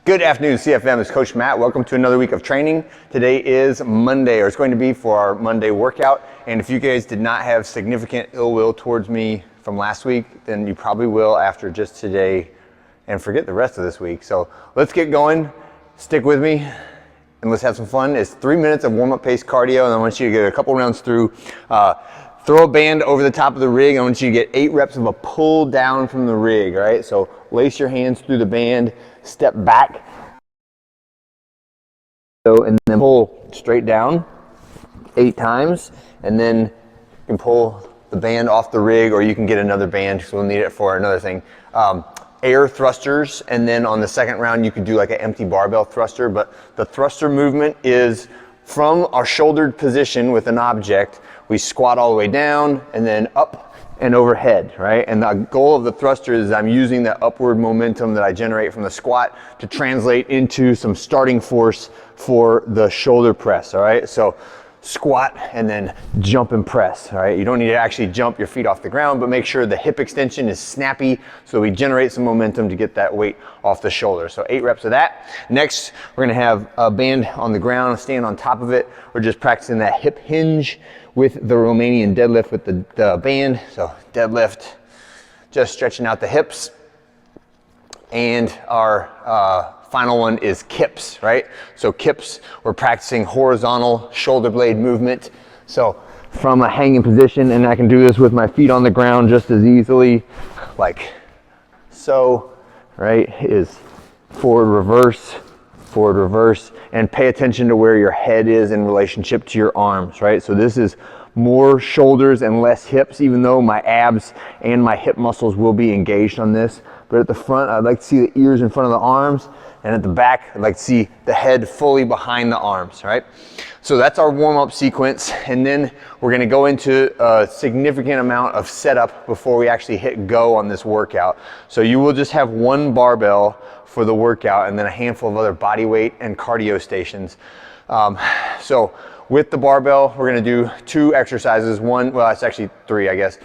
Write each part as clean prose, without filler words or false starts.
Good afternoon, CFM. It's Coach Matt. Welcome to another week of training. Today is Monday, or it's going to be for our Monday workout. And if you guys did not have significant ill will towards me from last week, then you probably will after just today and forget the rest of this week. So let's get going. Stick with me and let's have some fun. It's 3 minutes of warm-up pace cardio, and I want you to get a couple rounds through. Throw a band over the top of the rig. I want you to get 8 reps of a pull down from the rig, all right? So lace your hands through the band, step back, and then pull straight down 8 times, and then you can pull the band off the rig, or you can get another band because we'll need it for another thing. Air thrusters, and then on the second round you could do like an empty barbell thruster, but the thruster movement is from our shouldered position with an object. We squat all the way down and then up and overhead, right? And the goal of the thruster is I'm using that upward momentum that I generate from the squat to translate into some starting force for the shoulder press, all right? So squat and then jump and press, all right? You don't need to actually jump your feet off the ground, but make sure the hip extension is snappy so we generate some momentum to get that weight off the shoulder. So 8 reps of that. Next, we're gonna have a band on the ground, stand on top of it. We're just practicing that hip hinge with the Romanian deadlift with the band. So deadlift, just stretching out the hips. And our final one is kips, right? So kips, we're practicing horizontal shoulder blade movement. So from a hanging position, and I can do this with my feet on the ground just as easily, like so, right? Is forward, reverse, and pay attention to where your head is in relationship to your arms, right? So this is more shoulders and less hips, even though my abs and my hip muscles will be engaged on this. But at the front, I'd like to see the ears in front of the arms, and at the back, I'd like to see the head fully behind the arms, right? So that's our warm-up sequence, and then we're gonna go into a significant amount of setup before we actually hit go on this workout. So you will just have one barbell for the workout and then a handful of other body weight and cardio stations. So with the barbell, we're gonna do 2 exercises. One, well, it's actually 3, I guess.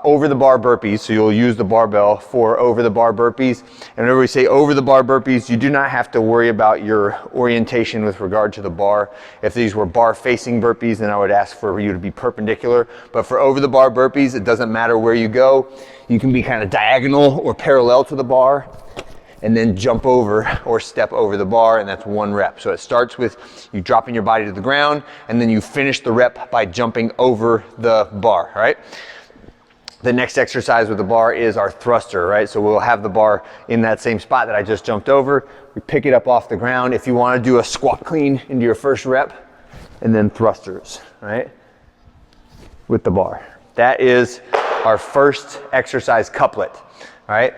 Over the bar burpees, so you'll use the barbell for over the bar burpees. And whenever we say over the bar burpees, you do not have to worry about your orientation with regard to the bar. If these were bar facing burpees, then I would ask for you to be perpendicular. But for over the bar burpees, it doesn't matter where you go. You can be kind of diagonal or parallel to the bar, and then jump over or step over the bar, and that's 1 rep. So it starts with you dropping your body to the ground, and then you finish the rep by jumping over the bar, all right? The next exercise with the bar is our thruster, right? So we'll have the bar in that same spot that I just jumped over. We pick it up off the ground. If you want to do a squat clean into your first rep, and then thrusters, right? With the bar. That is our first exercise couplet, all right?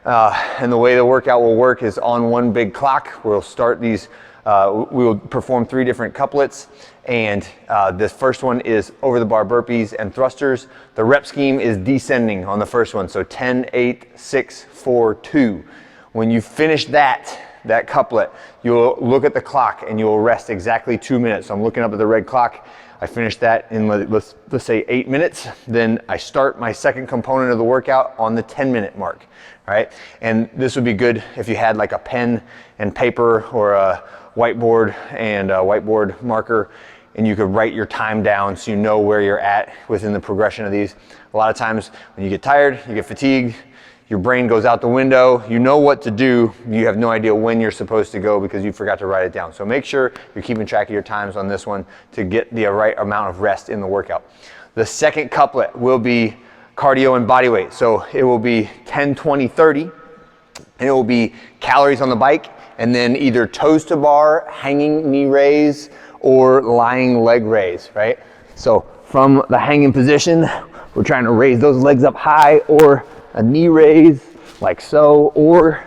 And the way the workout will work is on one big clock. We'll start these, we will perform 3 different couplets, and this first one is over the bar burpees and thrusters. The rep scheme is descending on the first one, so 10, 8, 6, 4, 2. When you finish that couplet, you'll look at the clock and you'll rest exactly 2 minutes. So I'm looking up at the red clock. I finished that in, let's say 8 minutes. Then I start my second component of the workout on the 10-minute mark, right? And this would be good if you had like a pen and paper or a whiteboard and a whiteboard marker, and you could write your time down so you know where you're at within the progression of these. A lot of times when you get tired, you get fatigued, your brain goes out the window, you know what to do, you have no idea when you're supposed to go because you forgot to write it down. So make sure you're keeping track of your times on this one to get the right amount of rest in the workout. The second couplet will be cardio and body weight. So it will be 10, 20, 30, and it will be calories on the bike, and then either toes to bar, hanging knee raise, or lying leg raise, right? So from the hanging position, we're trying to raise those legs up high, or a knee raise like so, or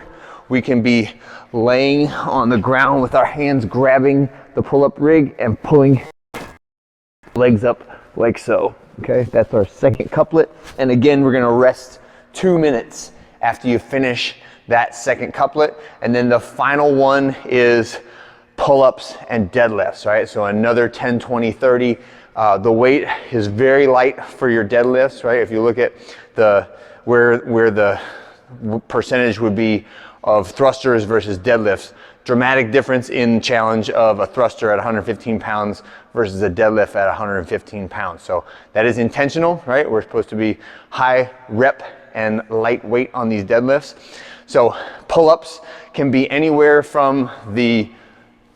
we can be laying on the ground with our hands grabbing the pull-up rig and pulling legs up like so, okay? That's our second couplet. And again, we're gonna rest 2 minutes after you finish that second couplet. And then the final one is pull-ups and deadlifts, right? So another 10, 20, 30. The weight is very light for your deadlifts, right? If you look at where the percentage would be of thrusters versus deadlifts. Dramatic difference in challenge of a thruster at 115 pounds versus a deadlift at 115 pounds. So that is intentional, right? We're supposed to be high rep and lightweight on these deadlifts. So pull-ups can be anywhere from the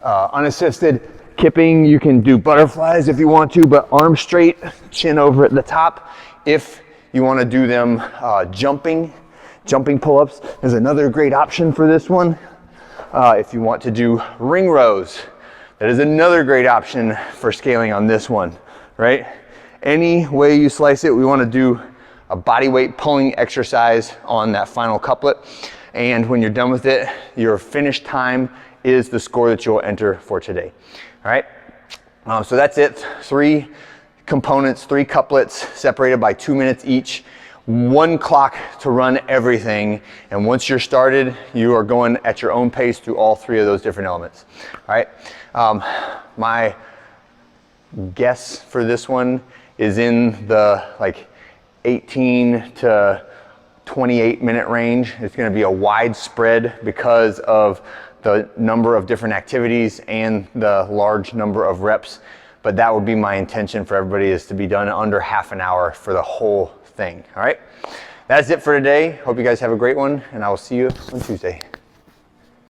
unassisted kipping. You can do butterflies if you want to, but arm straight, chin over at the top. If you want to do them jumping pull-ups, there's another great option for this one. If you want to do ring rows, that is another great option for scaling on this one, right? Any way you slice it, we want to do a body weight pulling exercise on that final couplet. And when you're done with it, your finished time is the score that you'll enter for today. All right, so that's it. 3 components, 3 couplets separated by 2 minutes each. 1 clock to run everything, and once you're started, you are going at your own pace through all 3 of those different elements. All right, my guess for this one is in the like 18 to 28 minute range. It's going to be a wide spread because of the number of different activities and the large number of reps, but that would be my intention for everybody, is to be done in under half an hour for the whole thing. All right, that's it for today. Hope you guys have a great one, and I will see you on Tuesday.